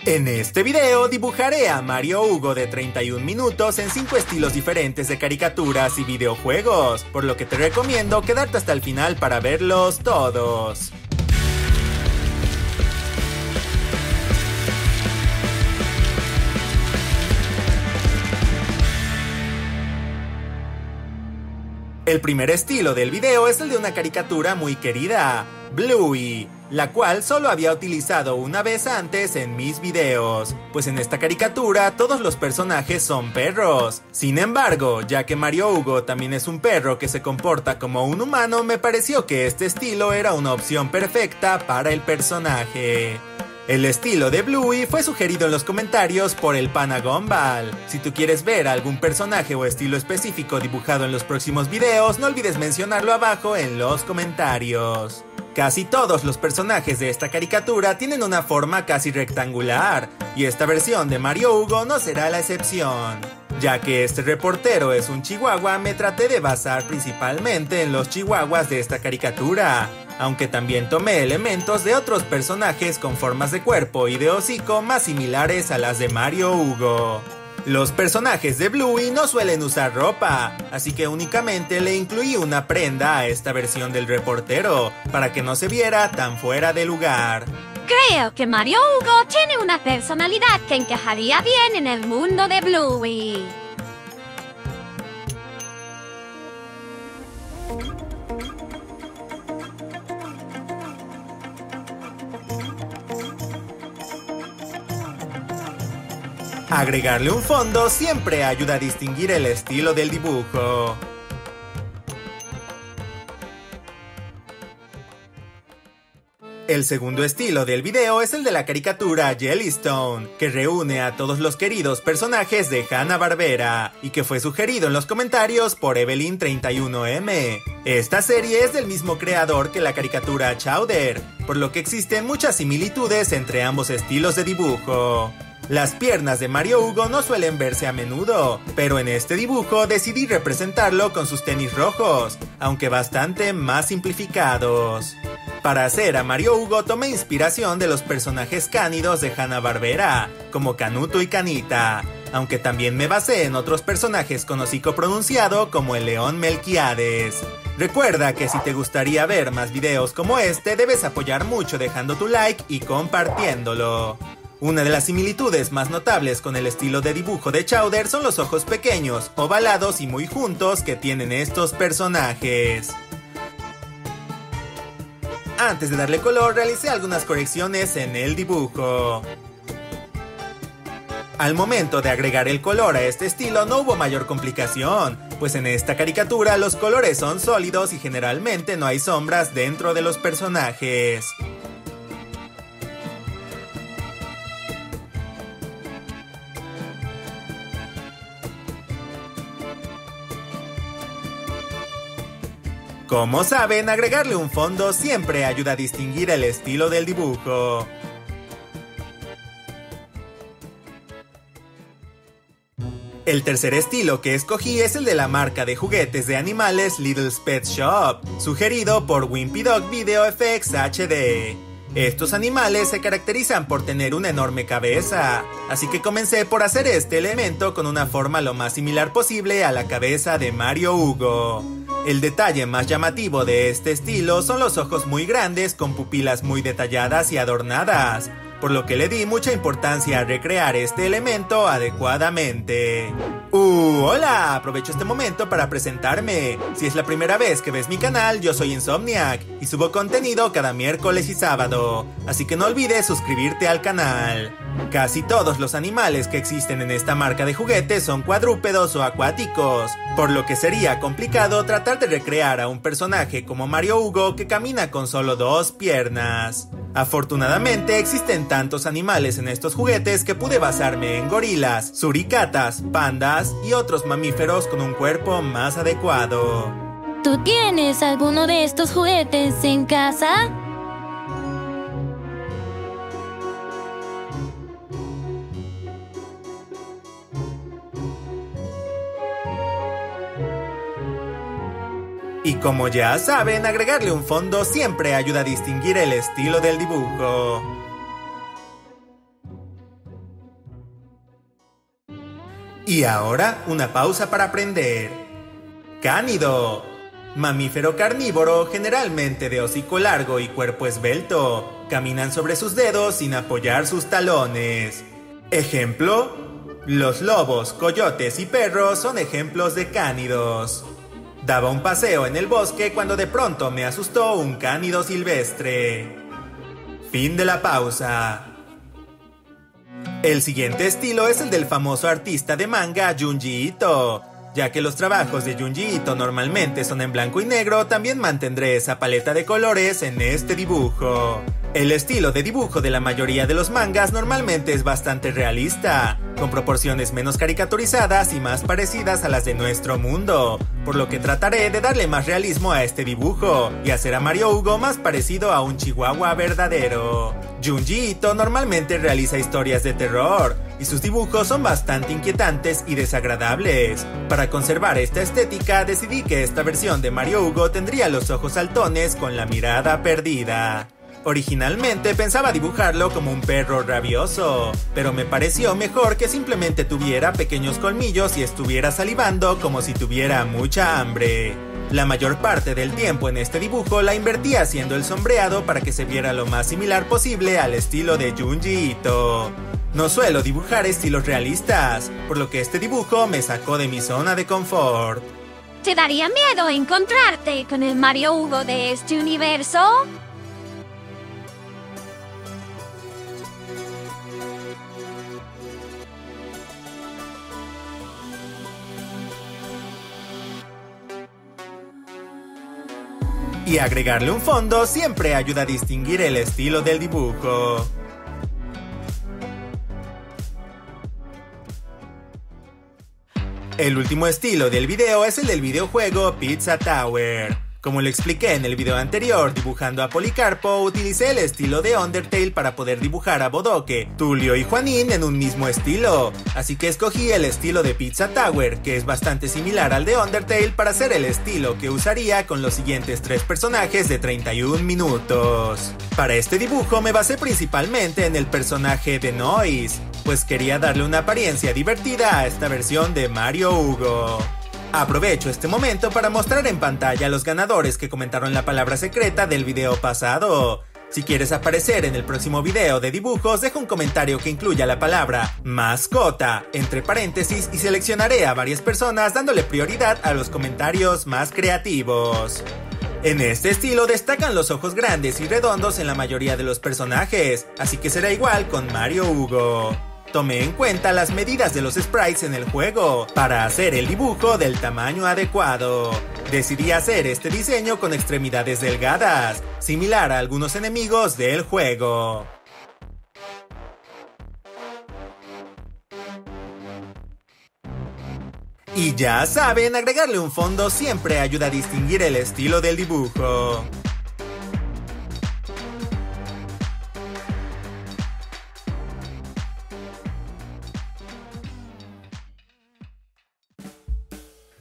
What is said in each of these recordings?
En este video dibujaré a Mario Hugo de 31 minutos en 5 estilos diferentes de caricaturas y videojuegos, por lo que te recomiendo quedarte hasta el final para verlos todos. El primer estilo del video es el de una caricatura muy querida, Bluey, la cual solo había utilizado una vez antes en mis videos, pues en esta caricatura todos los personajes son perros. Sin embargo, ya que Mario Hugo también es un perro que se comporta como un humano, me pareció que este estilo era una opción perfecta para el personaje. El estilo de Bluey fue sugerido en los comentarios por el pana Gumball. Si tú quieres ver algún personaje o estilo específico dibujado en los próximos videos, no olvides mencionarlo abajo en los comentarios. Casi todos los personajes de esta caricatura tienen una forma casi rectangular, y esta versión de Mario Hugo no será la excepción. Ya que este reportero es un chihuahua, me traté de basar principalmente en los chihuahuas de esta caricatura, aunque también tomé elementos de otros personajes con formas de cuerpo y de hocico más similares a las de Mario Hugo. Los personajes de Bluey no suelen usar ropa, así que únicamente le incluí una prenda a esta versión del reportero, para que no se viera tan fuera de lugar. Creo que Mario Hugo tiene una personalidad que encajaría bien en el mundo de Bluey. Agregarle un fondo siempre ayuda a distinguir el estilo del dibujo. El segundo estilo del video es el de la caricatura Jellystone, que reúne a todos los queridos personajes de Hanna-Barbera, y que fue sugerido en los comentarios por Evelyn31M. Esta serie es del mismo creador que la caricatura Chowder, por lo que existen muchas similitudes entre ambos estilos de dibujo. Las piernas de Mario Hugo no suelen verse a menudo, pero en este dibujo decidí representarlo con sus tenis rojos, aunque bastante más simplificados. Para hacer a Mario Hugo tomé inspiración de los personajes cánidos de Hanna-Barbera, como Canuto y Canita, aunque también me basé en otros personajes con hocico pronunciado como el león Melquiades. Recuerda que si te gustaría ver más videos como este, debes apoyar mucho dejando tu like y compartiéndolo. Una de las similitudes más notables con el estilo de dibujo de Chowder son los ojos pequeños, ovalados y muy juntos que tienen estos personajes. Antes de darle color, realicé algunas correcciones en el dibujo. Al momento de agregar el color a este estilo no hubo mayor complicación, pues en esta caricatura los colores son sólidos y generalmente no hay sombras dentro de los personajes. Como saben, agregarle un fondo siempre ayuda a distinguir el estilo del dibujo. El tercer estilo que escogí es el de la marca de juguetes de animales Little's Pet Shop, sugerido por Wimpy Dog Video Effects HD. Estos animales se caracterizan por tener una enorme cabeza, así que comencé por hacer este elemento con una forma lo más similar posible a la cabeza de Mario Hugo. El detalle más llamativo de este estilo son los ojos muy grandes con pupilas muy detalladas y adornadas, por lo que le di mucha importancia a recrear este elemento adecuadamente. Hola, aprovecho este momento para presentarme. Si es la primera vez que ves mi canal, yo soy Insomniac y subo contenido cada miércoles y sábado, así que no olvides suscribirte al canal. Casi todos los animales que existen en esta marca de juguetes son cuadrúpedos o acuáticos, por lo que sería complicado tratar de recrear a un personaje como Mario Hugo que camina con solo 2 piernas. Afortunadamente existen tantos animales en estos juguetes que pude basarme en gorilas, suricatas, pandas y otros mamíferos con un cuerpo más adecuado. ¿Tú tienes alguno de estos juguetes en casa? Y como ya saben, agregarle un fondo siempre ayuda a distinguir el estilo del dibujo. Y ahora, una pausa para aprender. Cánido. Mamífero carnívoro, generalmente de hocico largo y cuerpo esbelto. Caminan sobre sus dedos sin apoyar sus talones. Ejemplo: los lobos, coyotes y perros son ejemplos de cánidos. Daba un paseo en el bosque cuando de pronto me asustó un cánido silvestre. Fin de la pausa. El siguiente estilo es el del famoso artista de manga Junji Ito. Ya que los trabajos de Junji Ito normalmente son en blanco y negro, también mantendré esa paleta de colores en este dibujo. El estilo de dibujo de la mayoría de los mangas normalmente es bastante realista, con proporciones menos caricaturizadas y más parecidas a las de nuestro mundo, por lo que trataré de darle más realismo a este dibujo y hacer a Mario Hugo más parecido a un chihuahua verdadero. Junji Ito normalmente realiza historias de terror, y sus dibujos son bastante inquietantes y desagradables. Para conservar esta estética, decidí que esta versión de Mario Hugo tendría los ojos saltones con la mirada perdida. Originalmente pensaba dibujarlo como un perro rabioso, pero me pareció mejor que simplemente tuviera pequeños colmillos y estuviera salivando como si tuviera mucha hambre. La mayor parte del tiempo en este dibujo la invertí haciendo el sombreado para que se viera lo más similar posible al estilo de Junji Ito. No suelo dibujar estilos realistas, por lo que este dibujo me sacó de mi zona de confort. ¿Te daría miedo encontrarte con el Mario Hugo de este universo? Y agregarle un fondo siempre ayuda a distinguir el estilo del dibujo. El último estilo del video es el del videojuego Pizza Tower. Como le expliqué en el video anterior, dibujando a Policarpo, utilicé el estilo de Undertale para poder dibujar a Bodoque, Tulio y Juanín en un mismo estilo. Así que escogí el estilo de Pizza Tower, que es bastante similar al de Undertale, para hacer el estilo que usaría con los siguientes 3 personajes de 31 minutos. Para este dibujo me basé principalmente en el personaje de Noise, pues quería darle una apariencia divertida a esta versión de Mario Hugo. Aprovecho este momento para mostrar en pantalla a los ganadores que comentaron la palabra secreta del video pasado. Si quieres aparecer en el próximo video de dibujos, deja un comentario que incluya la palabra mascota entre paréntesis y seleccionaré a varias personas dándole prioridad a los comentarios más creativos. En este estilo destacan los ojos grandes y redondos en la mayoría de los personajes, así que será igual con Mario Hugo. Tomé en cuenta las medidas de los sprites en el juego para hacer el dibujo del tamaño adecuado. Decidí hacer este diseño con extremidades delgadas, similar a algunos enemigos del juego. Y ya saben, agregarle un fondo siempre ayuda a distinguir el estilo del dibujo.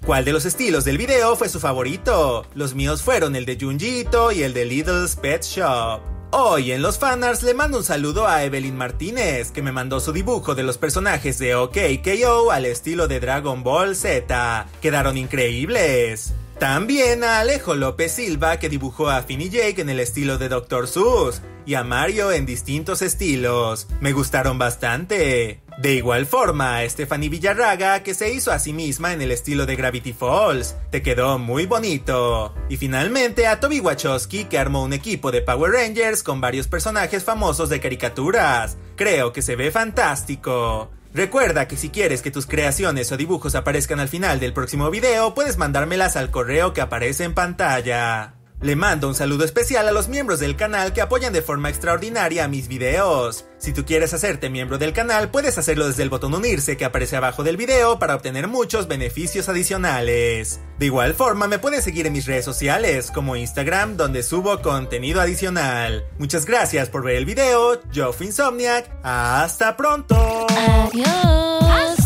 ¿Cuál de los estilos del video fue su favorito? Los míos fueron el de Junji Ito y el de Lidl's Pet Shop. Hoy en los fanarts le mando un saludo a Evelyn Martínez, que me mandó su dibujo de los personajes de OKKO al estilo de Dragon Ball Z. Quedaron increíbles. También a Alejo López Silva, que dibujó a Finn y Jake en el estilo de Dr. Seuss, y a Mario en distintos estilos. Me gustaron bastante. De igual forma a Stephanie Villarraga, que se hizo a sí misma en el estilo de Gravity Falls. Te quedó muy bonito. Y finalmente a Toby Wachowski, que armó un equipo de Power Rangers con varios personajes famosos de caricaturas. Creo que se ve fantástico. Recuerda que si quieres que tus creaciones o dibujos aparezcan al final del próximo video, puedes mandármelas al correo que aparece en pantalla. Le mando un saludo especial a los miembros del canal que apoyan de forma extraordinaria mis videos. Si tú quieres hacerte miembro del canal, puedes hacerlo desde el botón unirse que aparece abajo del video para obtener muchos beneficios adicionales. De igual forma, me puedes seguir en mis redes sociales, como Instagram, donde subo contenido adicional. Muchas gracias por ver el video, yo fui Insomniac, ¡hasta pronto! Adiós.